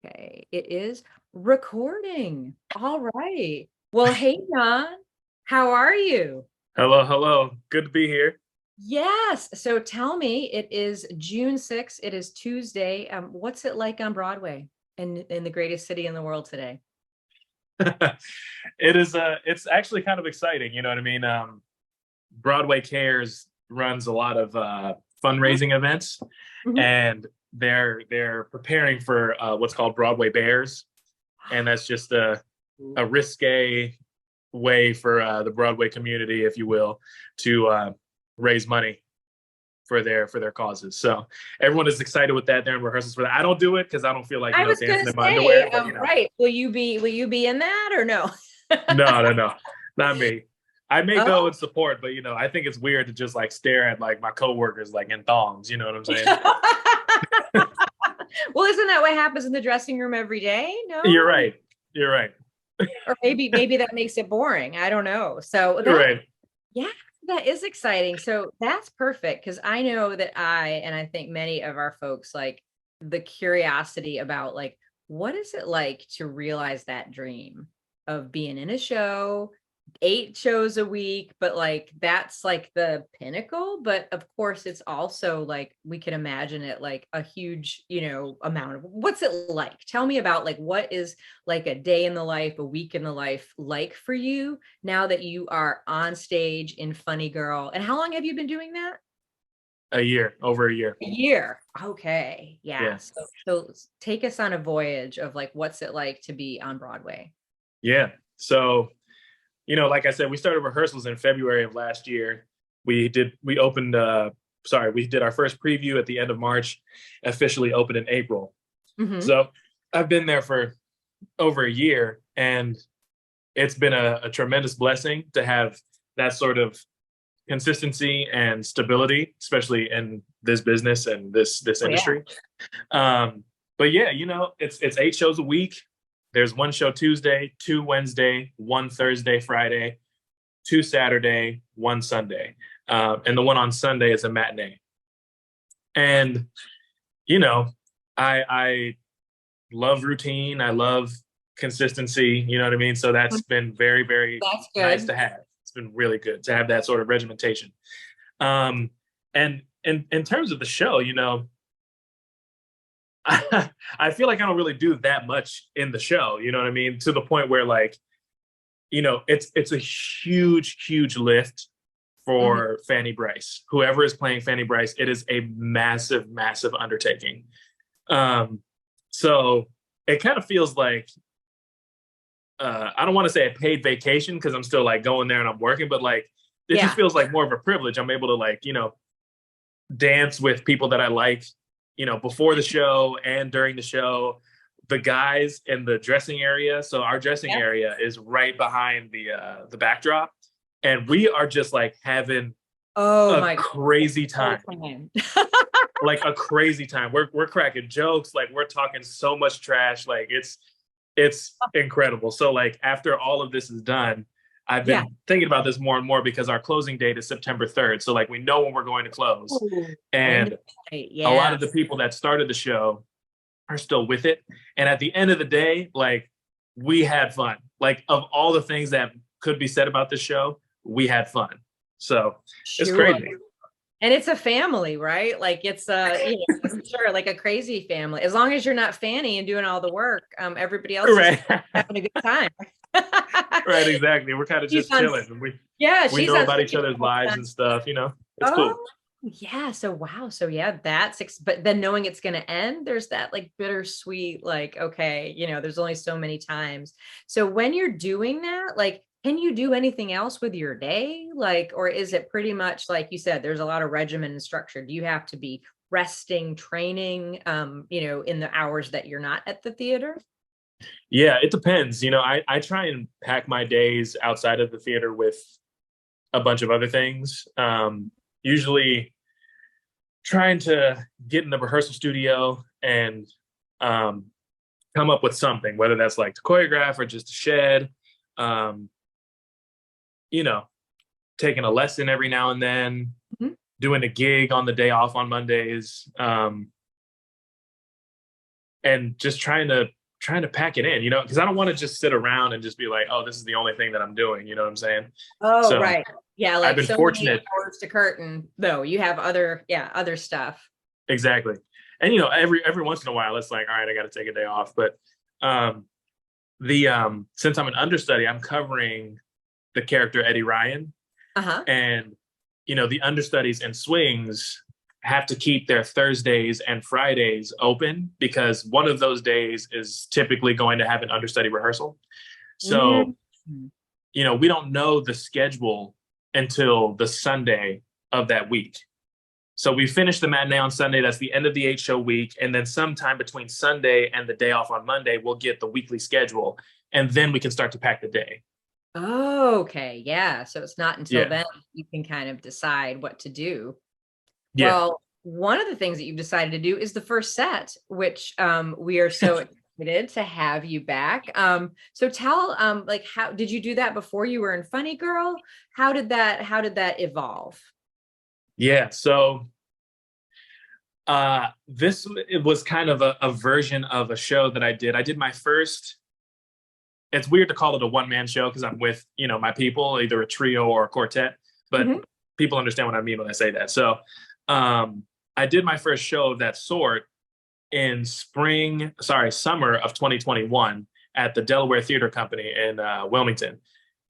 Okay, it is recording. All right. Well, hey, John, how are you? Hello, hello. Good to be here. Yes. So tell me, it is June 6th. It is Tuesday. What's it like on Broadway in the greatest city in the world today? It's actually kind of exciting, you know what I mean? Broadway Cares runs a lot of fundraising events, Mhm. and they're preparing for what's called Broadway Bears, and that's just a risque way for the Broadway community, if you will, to raise money for their causes. So everyone is excited with that. They're in rehearsals for that. I don't do it because I don't feel like I was dancing gonna in my say, underwear, but right. Will you be in that or no? no, no, no, not me. I may go Oh. and support, but I think it's weird to just like stare at like my coworkers like in thongs. You know what I'm saying? Well, isn't that what happens in the dressing room every day? You're No? right. You're right. Or maybe that makes it boring. I don't know. So You're that, right. yeah, that is exciting. So that's perfect because I know that and I think many of our folks, like the curiosity about like what is it like to realize that dream of being in a show, 8 shows a week, but like that's like the pinnacle. But of course, it's also like we can imagine it like a huge, amount of what's it like? Tell me about like what is like a day in the life, a week in the life like for you now that you are on stage in Funny Girl. And how long have you been doing that? A year, over a year. A year. Okay. Yeah. Yeah. So take us on a voyage of like what's it like to be on Broadway? Yeah. So, like I said, we started rehearsals in February of last year. We opened, sorry, we did our first preview at the end of March, officially opened in April. Hmm. So I've been there for over a year, and it's been a tremendous blessing to have that sort of consistency and stability, especially in this business and this Oh yeah. industry. Um, but yeah, it's 8 shows a week. There's one show Tuesday, two Wednesday, one Thursday, Friday, two Saturday, one Sunday, and the one on Sunday is a matinee. And you know, I love routine. I love consistency. You know what I mean? So that's been very, very That's nice good. to have. It's been really good to have that sort of regimentation. Um, and in terms of the show, I feel like I don't really do that much in the show. You know what I mean? To the point where like, it's a huge, huge lift Mhm. for Fanny Bryce. Whoever is playing Fanny Bryce, it is a massive, massive undertaking. Um, so it kind of feels like I don't want to say a paid vacation because I'm still like going there and I'm working, but like it just Yeah. feels like more of a privilege. I'm able to like, dance with people that I like, before the show and during the show. The guys in the dressing area. So our dressing Yeah. area is right behind the backdrop, and we are just like having Oh a my God. crazy Whole time. time. Like a crazy time. We're cracking jokes, like we're talking so much trash. Like it's incredible. So like after all of this is done, I've Yeah. been thinking about this more and more because our closing date is September 3rd. So like we know when we're going to close. Ooh, end of And the night. a lot of Yeah. the people that started the show are still with it. And at the end of the day, like we had fun. Like of all the things that could be said about this show, we had fun. So it's Sure. crazy. And it's a family, right? Like it's I'm sure like a crazy family. As long as you're not Fanny and doing all the work, everybody else is Right. having a good time. Right, exactly. We're kind of She's just on, chilling, and we yeah, we she's know on about such each a other's cool lives time. and stuff. It's cool. Oh, yeah. So wow. So yeah, but then knowing it's gonna end, there's that like bittersweet, like, okay, there's only so many times. So when you're doing that, like, can you do anything else with your day? Like, or is it pretty much like you said, there's a lot of regimen and structure? Do you have to be resting, training, in the hours that you're not at the theater? Yeah, it depends. I try and pack my days outside of the theater with a bunch of other things. Usually trying to get in the rehearsal studio and um, come up with something, whether that's like to choreograph or just to shed. Um, you know, taking a lesson every now and then, Mhm. doing a gig on the day off on Mondays. and just trying to pack it in, because I don't want to just sit around and just be like, oh, this is the only thing that I'm doing. You know what I'm saying? Oh, So right. Yeah, I've like been so many fortunate. hours to curtain, though. You have other stuff. Exactly. And every once in a while it's like, all right, I got to take a day off. But um the since I'm an understudy, I'm covering the character Eddie Ryan. Uh-huh. And the understudies and swings have to keep their Thursdays and Fridays open because one of those days is typically going to have an understudy rehearsal. So, Mhm. we don't know the schedule until the Sunday of that week. So we finish the matinee on Sunday. That's the end of the 8-show week. And then sometime between Sunday and the day off on Monday, we'll get the weekly schedule. And then we can start to pack the day. Oh, okay. Yeah. So it's not until Yeah. then you can kind of decide what to do. Yeah. Well, one of the things that you've decided to do is the first set, which we are so excited to have you back. So tell like how did you do that before you were in Funny Girl? How did that evolve? Yeah. So this it was kind of a version of a show that I did. I did my first. It's weird to call it a one-man show because I'm with my people, either a trio or a quartet, but Mhm. people understand what I mean when I say that. So I did my first show of that sort in summer of 2021 at the Delaware Theater Company in Wilmington.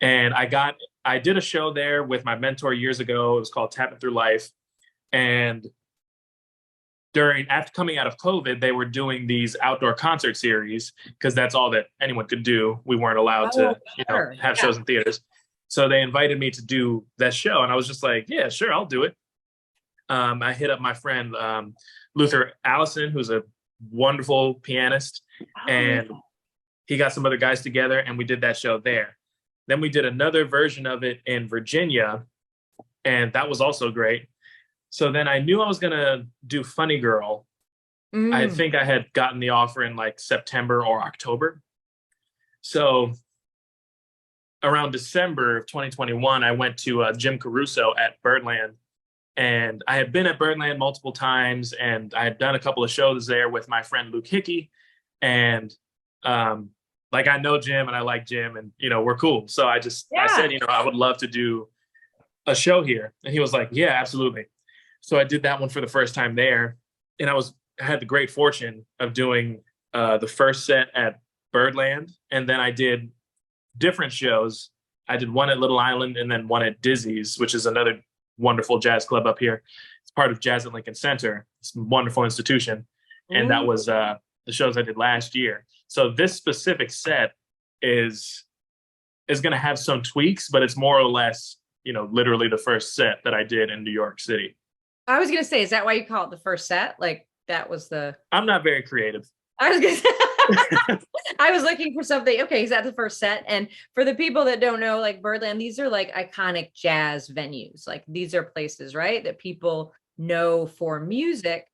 And I did a show there with my mentor years ago. It was called Tapping Through Life. And after coming out of COVID, they were doing these outdoor concert series because that's all that anyone could do. We weren't allowed Oh, to, sure. have Yeah. shows in theaters. So they invited me to do that show. And I was just like, yeah, sure, I'll do it. I hit up my friend, Luther Allison, who's a wonderful pianist. Oh, yeah. And he got some other guys together and we did that show there. Then we did another version of it in Virginia. And that was also great. So then I knew I was going to do Funny Girl. I Mm. think I had gotten the offer in like September or October. So around December of 2021, I went to Jim Caruso at Birdland. And I had been at Birdland multiple times and I had done a couple of shows there with my friend Luke Hickey. And like I know Jim and I like Jim and, we're cool. So I Yeah. said, I would love to do a show here. And he was like, yeah, absolutely. So I did that one for the first time there. And I had the great fortune of doing the first set at Birdland. And then I did different shows. I did one at Little Island and then one at Dizzy's, which is another wonderful jazz club up here. It's part of Jazz at Lincoln Center. It's a wonderful institution. And that Ooh. was the shows I did last year. So this specific set is going to have some tweaks, but it's more or less, literally the first set that I did in New York City. I was gonna say, is that why you call it the first set? Like that was the I'm not very creative. I was gonna say I was looking for something. Okay, is that the first set? And for the people that don't know, like Birdland, these are like iconic jazz venues. Like these are places, right, that people know for music,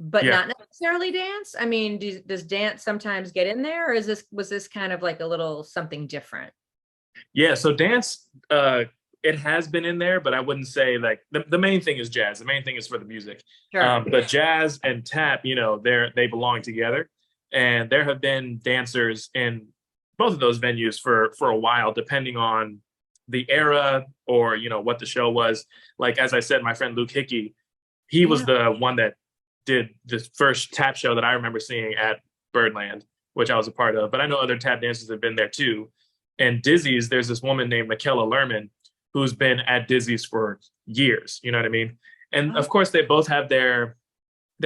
but Yeah. not necessarily dance. I mean, does dance sometimes get in there, or was this kind of like a little something different? Yeah. So dance, it has been in there, but I wouldn't say like the main thing is jazz. The main thing is for the music. Sure. But jazz and tap, they belong together. And there have been dancers in both of those venues for a while, depending on the era or what the show was. Like as I said, my friend Luke Hickey, he was Yeah. the one that did the first tap show that I remember seeing at Birdland, which I was a part of. But I know other tap dancers have been there too. And Dizzy's, there's this woman named Michaela Lerman who's been at Dizzy's for years. You know what I mean? And of course, they both have their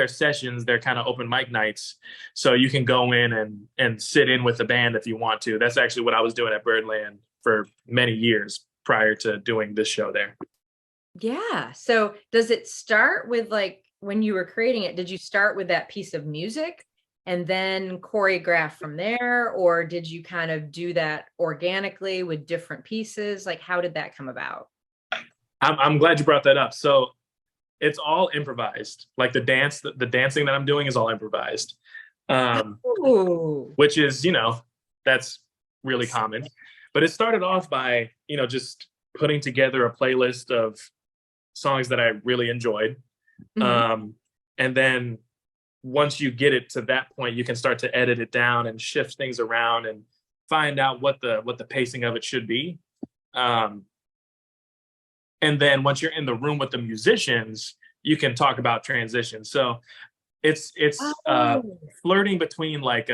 sessions, their kind of open mic nights. So you can go in and sit in with the band if you want to. That's actually what I was doing at Birdland for many years prior to doing this show there. Yeah. So does it start with like when you were creating it, did you start with that piece of music and then choreograph from there? Or did you kind of do that organically with different pieces? Like how did that come about? I'm glad you brought that up. So it's all improvised. Like the dancing that I'm doing is all improvised, Ooh. which is, that's really common. But it started off by, just putting together a playlist of songs that I really enjoyed. Mhm. And then once you get it to that point, you can start to edit it down and shift things around and find out what the pacing of it should be. And then once you're in the room with the musicians, you can talk about transitions. So it's Oh, flirting between like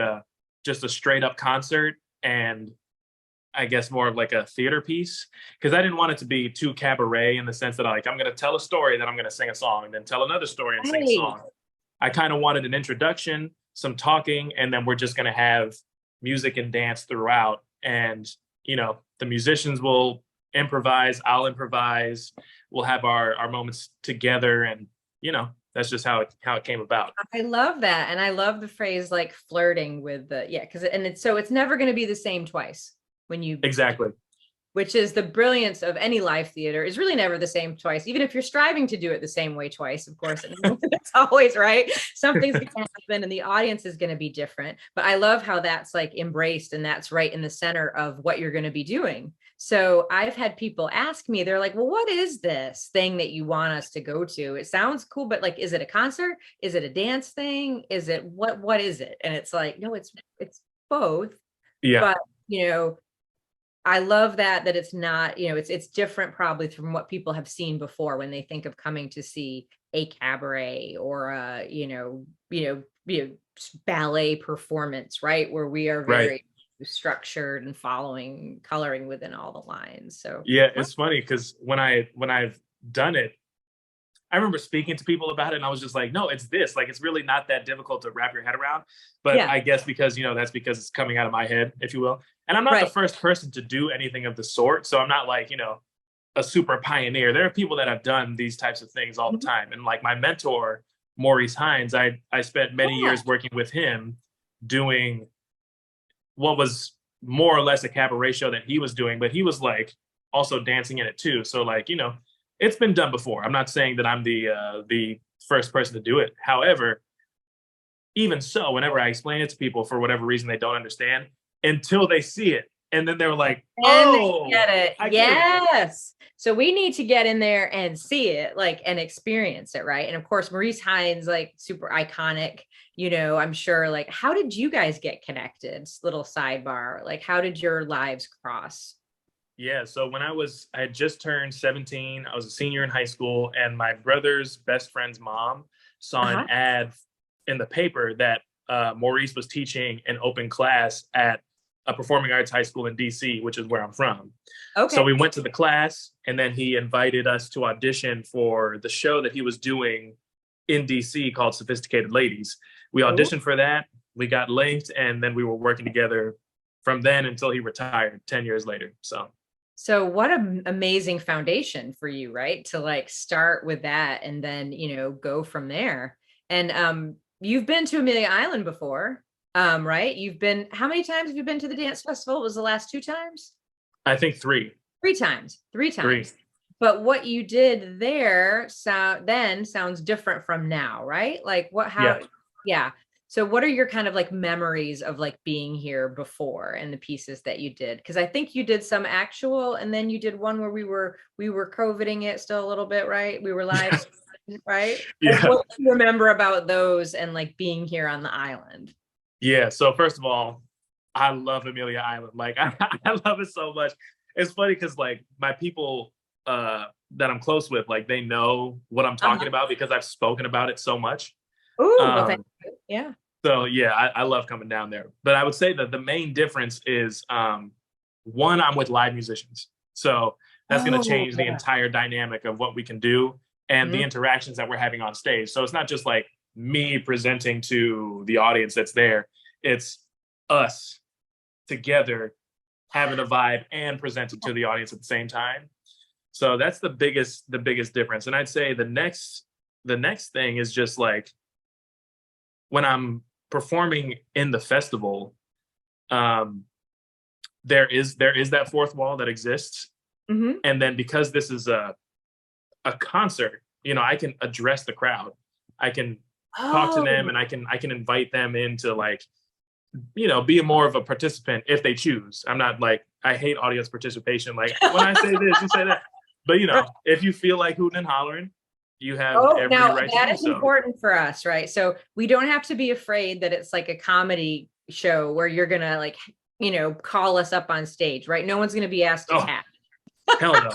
just a straight up concert and I guess more of like a theater piece, because I didn't want it to be too cabaret in the sense that like I'm going to tell a story, then I'm going to sing a song, and then tell another story and sing a right. song. I kind of wanted an introduction, some talking, and then we're just going to have music and dance throughout. And the musicians will improvise, I'll improvise, we'll have our moments together, and that's just how it came about. I love that. And I love the phrase like flirting with because it's never going to be the same twice when you, Exactly. which is the brilliance of any live theater, is really never the same twice. Even if you're striving to do it the same way twice, of course, it's always right. Something's going to happen and the audience is going to be different. But I love how that's like embraced and that's right in the center of what you're going to be doing. So I've had people ask me, they're like, well, what is this thing that you want us to go to? It sounds cool, but like, is it a concert? Is it a dance thing? Is it what is it? And it's like, no, it's both. Yeah. But, I love that it's not, it's different probably from what people have seen before when they think of coming to see a cabaret or a, ballet performance, right? Where we are very Right. structured and following coloring within all the lines. So Yeah, it's funny because when I've done it, I remember speaking to people about it and I was just like, no, it's this. Like, it's really not that difficult to wrap your head around. But yeah, I guess because, that's because it's coming out of my head, if you will. And I'm not the right. first person to do anything of the sort. So I'm not like, a super pioneer. There are people that have done these types of things all the Mhm. time. And like my mentor, Maurice Hines, I spent many Yeah. years working with him doing what was more or less a cabaret show that he was doing, but he was like also dancing in it too. So like, it's been done before. I'm not saying that I'm the first person to do it. However, even so, whenever I explain it to people for whatever reason they don't understand until they see it, and then they're like, And they "Oh, get it. I get it." Yes. So we need to get in there and see it, like, and experience it, right? And of course, Maurice Hines, like, super iconic. I'm sure. Like, how did you guys get connected? Little sidebar. Like, how did your lives cross? Yeah, so when I had just turned 17, I was a senior in high school, and my brother's best friend's mom saw an Uh-huh. ad in the paper that Maurice was teaching an open class at a performing arts high school in DC, which is where I'm from. So Okay. we went to the class, and then he invited us to audition for the show that he was doing in DC called Sophisticated Ladies. We Oh. auditioned for that, we got linked, and then we were working together from then until he retired 10 years later. So what an amazing foundation for you, right? To like start with that and then, go from there. And you've been to Amelia Island before, right? How many times have you been to the dance festival? It was the last 2 times? I think three. 3 times. Three Three. times. But what you did there sounds different from now, right? Like Yeah. yeah. So what are your kind of like memories of like being here before and the pieces that you did? Because I think you did some actual and then you did one where we were COVIDing it still a little bit, right? We were live, right? Like Yeah. what do you remember about those and like being here on the island? Yeah. So first of all, I love Amelia Island. Like I love it so much. It's funny because like my people that I'm close with, like they know what I'm talking Uh-huh. about because I've spoken about it so much. Oh, well, thank Um, you. Yeah. so yeah, I love coming down there. But I would say that the main difference is one, I'm with live musicians. So that's going to Oh, change the yeah. entire dynamic of what we can do and the Mhm. interactions that we're having on stage. So it's not just like me presenting to the audience that's there. It's us together having a vibe and presenting to the audience at the same time. So that's the biggest difference. And I'd say the next thing is just like when I'm performing in the festival, um, there is that fourth wall that exists. Mhm. And then because this is a concert, I can address the crowd. I can talk to them Oh, and I can invite them into like, be more of a participant if they choose. I'm not like I hate audience participation. Like when I say this, you say that. But right. if you feel like hooting and hollering, you have Oh, every now right to that do is so. important for us, right? So we don't have to be afraid that it's like a comedy show where you're gonna like, call us up on stage, right? No one's gonna be asked to Oh, tap. hell no.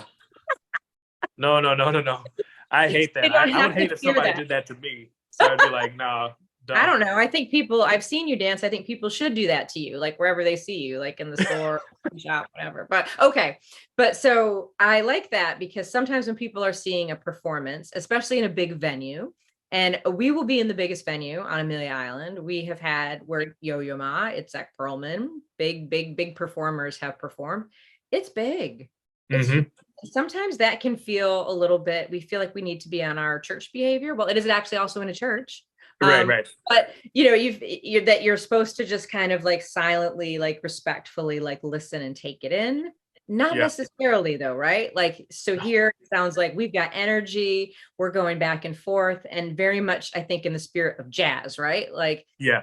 No, no, no, no, no. I hate They that. don't I would have to hate if fear somebody that. did that to me. So I'd be like, no, I don't. don't know. I think I've seen you dance. I think people should do that to you, like wherever they see you, like in the store, shop, whatever. But okay. But so I like that because sometimes when people are seeing a performance, especially in a big venue, and we will be in the biggest venue on Amelia Island. We have had where Yo-Yo Ma, it's Zach Perlman, big, big, big performers have performed. It's big. It's Hmm. sometimes that can feel a little bit, we feel like we need to be on our church behavior. Well, it is actually also in a church. Right, Um, right. but you're supposed to just kind of like silently, like respectfully, like listen and take it in. Not Yeah. necessarily though, right? Like, so here it sounds like we've got energy, we're going back and forth, and very much, I think, in the spirit of jazz, right? Like Yeah.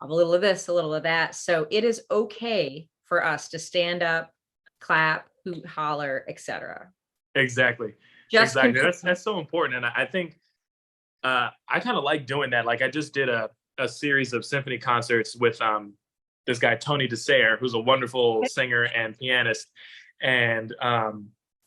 a little of this, a little of that. So it is okay for us to stand up, clap, hoot, holler, etc. Exactly. Just Exactly. control. That's so important. And I think I kind of like doing that. Like I just did a series of symphony concerts with this guy Tony DeSayer, who's a wonderful singer and pianist. And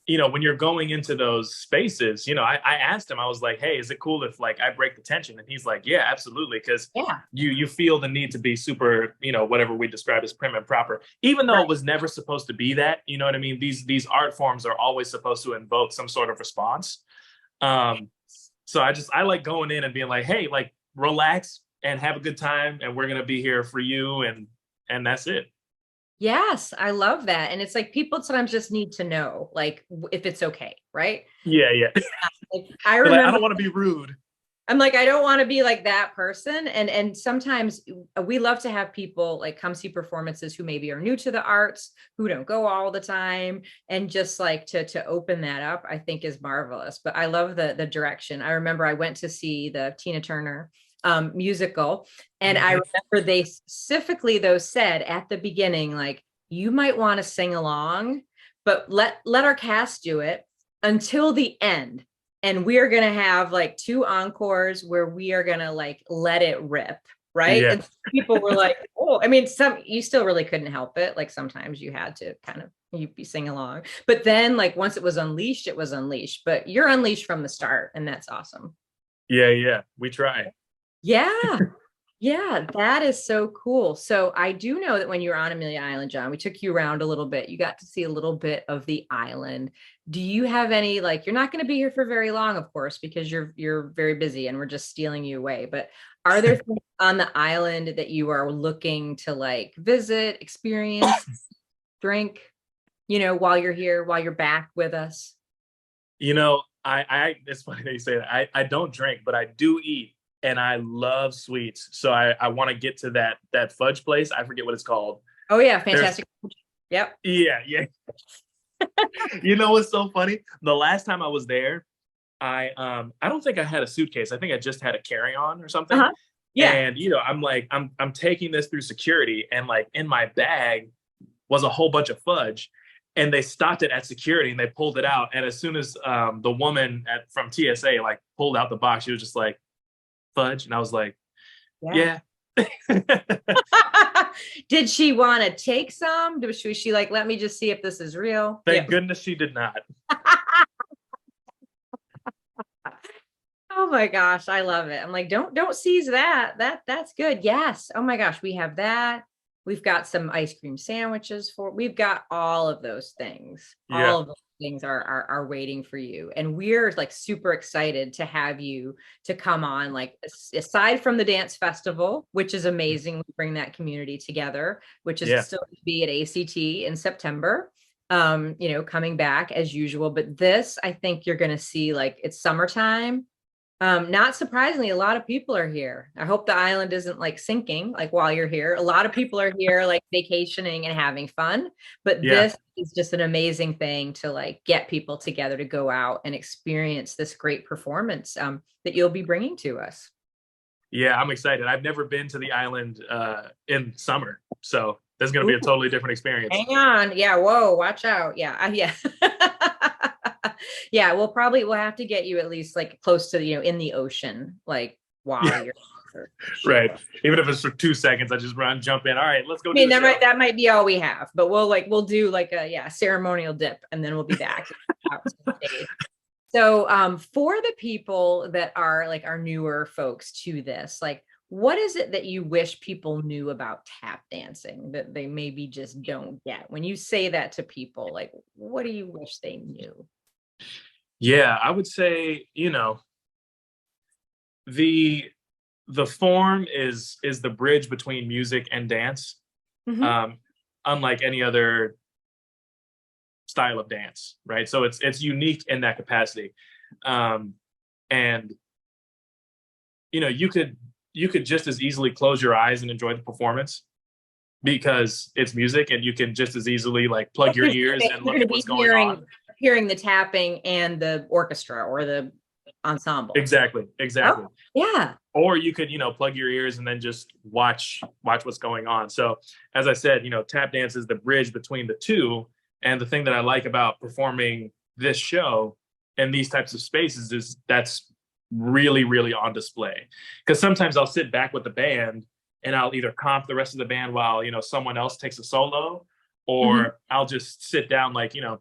when you're going into those spaces, I asked him, I was like, hey, is it cool if like I break the tension? And he's like, yeah, absolutely, because Yeah. you feel the need to be super, whatever we describe as prim and proper, even though Right. it was never supposed to be that. You know what I mean? These art forms are always supposed to invoke some sort of response. Um, so I like going in and being like, hey, like relax and have a good time, and we're gonna be here for you, and that's it. Yes, I love that. And it's like people sometimes just need to know, like, if it's okay, right? Yeah, yeah. Like, I You're like, I remember don't want to be rude. I'm like, I don't want to be like that person. And sometimes we love to have people like come see performances who maybe are new to the arts, who don't go all the time, and just like to open that up, I think is marvelous. But I love the direction. I remember I went to see the Tina Turner musical, and I Hmm. remember they specifically though said at the beginning, like, you might want to sing along, but let our cast do it until the end, and we're going to have like two encores where we are going to like let it rip, right? Yeah, And people were like, oh, I mean, some you still really couldn't help it, like sometimes you had to kind of you be sing along, but then like once it was unleashed, it was unleashed. But you're unleashed from the start, and that's awesome. yeah, yeah. We try. Yeah. Yeah, that is so cool. So I do know that when you were on Amelia Island, John, we took you around a little bit. You got to see a little bit of the island. Do you have any, like, you're not going to be here for very long, of course, because you're very busy and we're just stealing you away. But are there things on the island that you are looking to like visit, experience, drink, while you're here, while you're back with us? I it's funny that you say that. I don't drink, but I do eat, and I love sweets. So I want to get to that fudge place. I forget what it's called. Oh yeah, There's fantastic. Yep. Yeah, yeah. You know what's so funny? The last time I was there, I don't think I had a suitcase. I think I just had a carry-on or something. Uh-huh. Yeah. And I'm like, I'm taking this through security, and like in my bag was a whole bunch of fudge. And they stopped it at security and they pulled it out. And as soon as the woman from TSA like pulled out the box, she was just like, fudge. And I was like, Yeah. yeah. Did she want to take some? Was she like, let me just see if this is real? Thank Yep. goodness she did not. Oh my gosh, I love it. I'm like, don't seize that. That's good. Yes. Oh my gosh, we have that. We've got some ice cream sandwiches we've got all of those things. Yeah. All of those things are waiting for you. And we're like super excited to have you to come on, like aside from the dance festival, which is amazing. We bring that community together, which is Yeah. still to be at ACT in September. Coming back as usual. But this, I think you're gonna see, like, it's summertime. Not surprisingly, a lot of people are here. I hope the island isn't like sinking, like while you're here. A lot of people are here, like vacationing and having fun. But Yeah. this is just an amazing thing to like get people together to go out and experience this great performance that you'll be bringing to us. Yeah. I'm excited. I've never been to the island in summer. So this is going to be a Ooh, totally different experience. hang on. Yeah. Whoa, watch out. Yeah. Yeah. Yeah, we'll have to get you at least like close to, in the ocean, like while Yeah, you're for sure. right. Even if it's for 2 seconds, I just run, jump in. All right, let's go I do mean, the show. that might be all we have, but we'll do like a ceremonial dip, and then we'll be back out to the stage. So for the people that are like our newer folks to this, like what is it that you wish people knew about tap dancing that they maybe just don't get? When you say that to people, like what do you wish they knew? Yeah, I would say, the the form is the bridge between music and dance. Hmm. Um, unlike any other style of dance, right? So it's unique in that capacity. Um, and you could just as easily close your eyes and enjoy the performance because it's music, and you can just as easily like plug your ears and You're look going to at be what's going on. hearing the tapping and the orchestra or the ensemble. Exactly, Oh, exactly. yeah. Or you could plug your ears and then just watch what's going on. So as I said, tap dance is the bridge between the two. And the thing that I like about performing this show in these types of spaces is that's really, really on display. Because sometimes I'll sit back with the band and I'll either comp the rest of the band while someone else takes a solo, Hmm. or I'll just sit down. Like a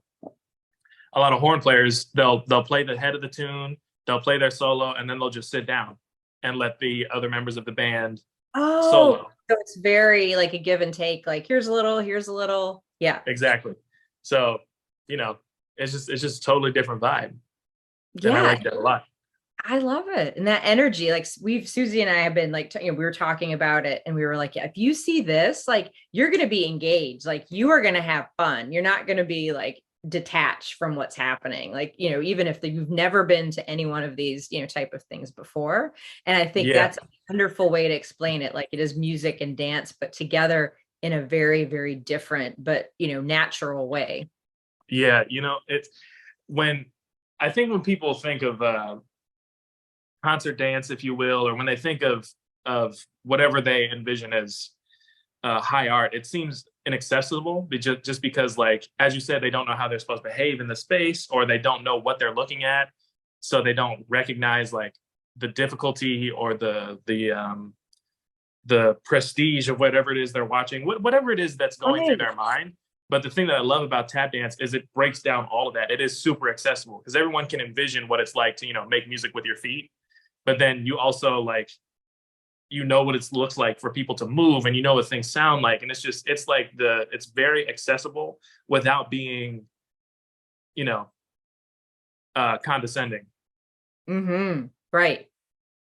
lot of horn players, they'll play the head of the tune, they'll play their solo, and then they'll just sit down and let the other members of the band Oh, solo. so it's very like a give and take, like here's a little, here's a little. Yeah. Exactly. So, it's just a totally different vibe. And I Yeah. like that a lot. I love it. And that energy, like Susie and I have been like, we were talking about it and we were like, yeah, if you see this, like you're going to be engaged, like you are going to have fun. You're not going to be like detached from what's happening. Like, even if you've never been to any one of these, type of things before. And I think Yeah. that's a wonderful way to explain it. Like it is music and dance, but together in a very, very different, but, natural way. Yeah. It's when I think when people think of concert dance, if you will, or when they think of whatever they envision as high art, it seems inaccessible just because, like, as you said, they don't know how they're supposed to behave in the space, or they don't know what they're looking at. So they don't recognize like the difficulty or the prestige of whatever it is they're watching, whatever it is that's going through Right. their mind. But the thing that I love about tap dance is it breaks down all of that. It is super accessible because everyone can envision what it's like to, make music with your feet. But then you also like, what it looks like for people to move, and what things sound like. And it's very accessible without being, you know, condescending. Mm-hmm. Right.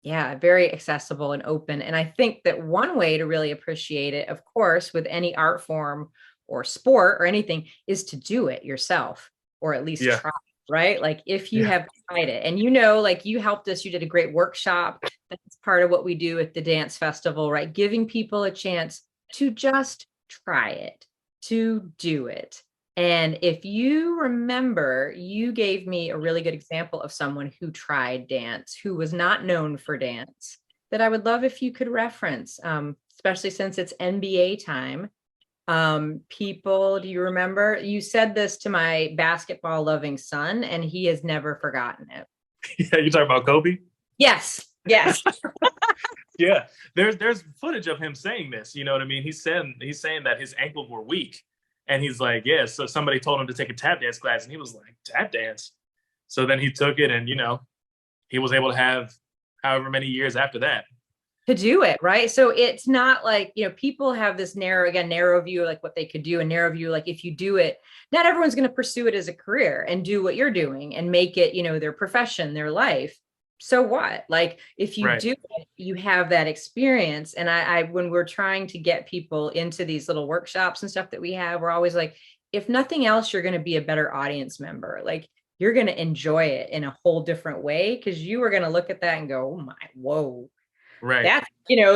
Yeah, very accessible and open. And I think that one way to really appreciate it, of course, with any art form or sport or anything, is to do it yourself or at least Yeah. try, right? Like if you Yeah. have tried it and like you helped us, you did a great workshop. That's part of what we do at the dance festival, right? Giving people a chance to just try it, to do it. And if you remember, you gave me a really good example of someone who tried dance, who was not known for dance, that I would love if you could reference, especially since it's NBA time. People, do you remember? You said this to my basketball loving son, and he has never forgotten it. Yeah. You talking about Kobe? Yes, yes. Yeah. There's footage of him saying this. You know what I mean? He's saying that his ankles were weak, and he's like, yeah. So somebody told him to take a tap dance class, and he was like, tap dance. So then he took it, and he was able to have however many years after that. To do it, right? So it's not like, people have this narrow view, like what they could do, and narrow view, like if you do it, not everyone's going to pursue it as a career and do what you're doing and make it, their profession, their life. So what? Like if you Right. do it, you have that experience. And I when we're trying to get people into these little workshops and stuff that we have, we're always like, if nothing else, you're going to be a better audience member. Like you're going to enjoy it in a whole different way because you are going to look at that and go, oh my, whoa, Right.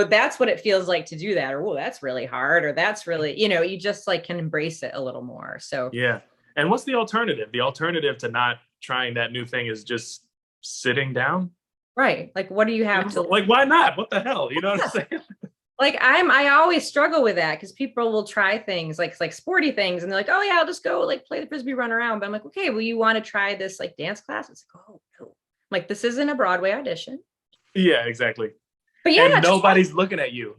that's what it feels like to do that, or oh, that's really hard, or that's really, you just like can embrace it a little more. So Yeah. And what's the alternative? The alternative to not trying that new thing is just sitting down. right, like what do you have to Like, why not? What the hell? You know what I'm saying? I always struggle with that because people will try things like sporty things and they're like, oh yeah, I'll just go like play the frisbee, run around. But I'm like, okay, well, you want to try this like dance class? It's like, oh no. Like this isn't a Broadway audition. Yeah, exactly. But And yeah, nobody's looking at you.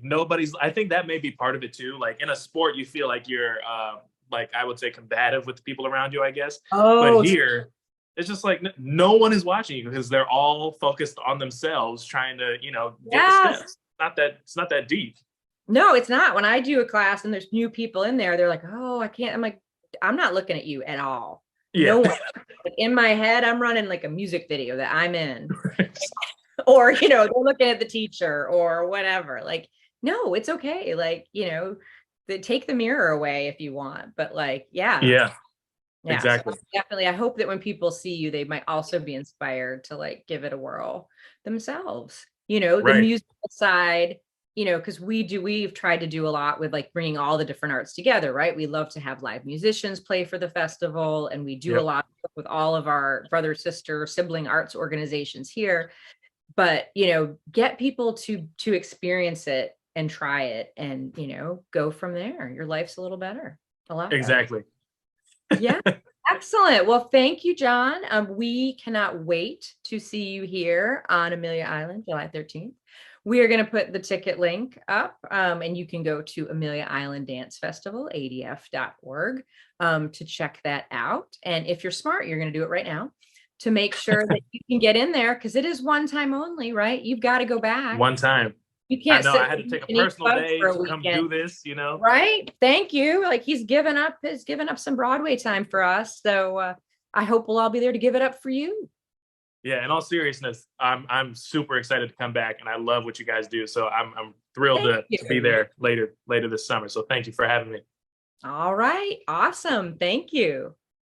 I think that may be part of it too. Like in a sport, you feel like you're, like I would say combative with the people around you, I guess. But oh here, it's just like no one is watching you because they're all focused on themselves trying to, get the yes. steps. It's not that deep. No, it's not. When I do a class and there's new people in there, they're like, oh, I can't. I'm like, I'm not looking at you at all. Yeah. No one. Like, in my head, I'm running like a music video that I'm in. Or, they're looking at the teacher or whatever. Like, no, it's okay. Like, take the mirror away if you want. But like, yeah. Yeah, Yeah. So exactly. definitely, I hope that when people see you, they might also be inspired to like give it a whirl themselves. The Right. musical side, because we've tried to do a lot with like bringing all the different arts together, right? We love to have live musicians play for the festival, and we do a Yep. lot with all of our brother, sister, sibling arts organizations here. But get people to experience it and try it, and go from there. Your life's a little better, a lot better. Exactly. Yeah. Excellent. Well, thank you, John. We cannot wait to see you here on Amelia Island, July 13th. We are going to put the ticket link up, and you can go to Amelia Island Dance Festival, adf.org, to check that out. And if you're smart, you're going to do it right now to make sure that you can get in there, because it is one time only, right? You've got to go back. One time. You can't I know. sit I had to take a personal day to come do this, Right. Thank you. Like he's given up some Broadway time for us. So I hope we'll all be there to give it up for you. Yeah, in all seriousness, I'm super excited to come back, and I love what you guys do. So I'm thrilled to be there later this summer. So thank you for having me. All right. Awesome. Thank you.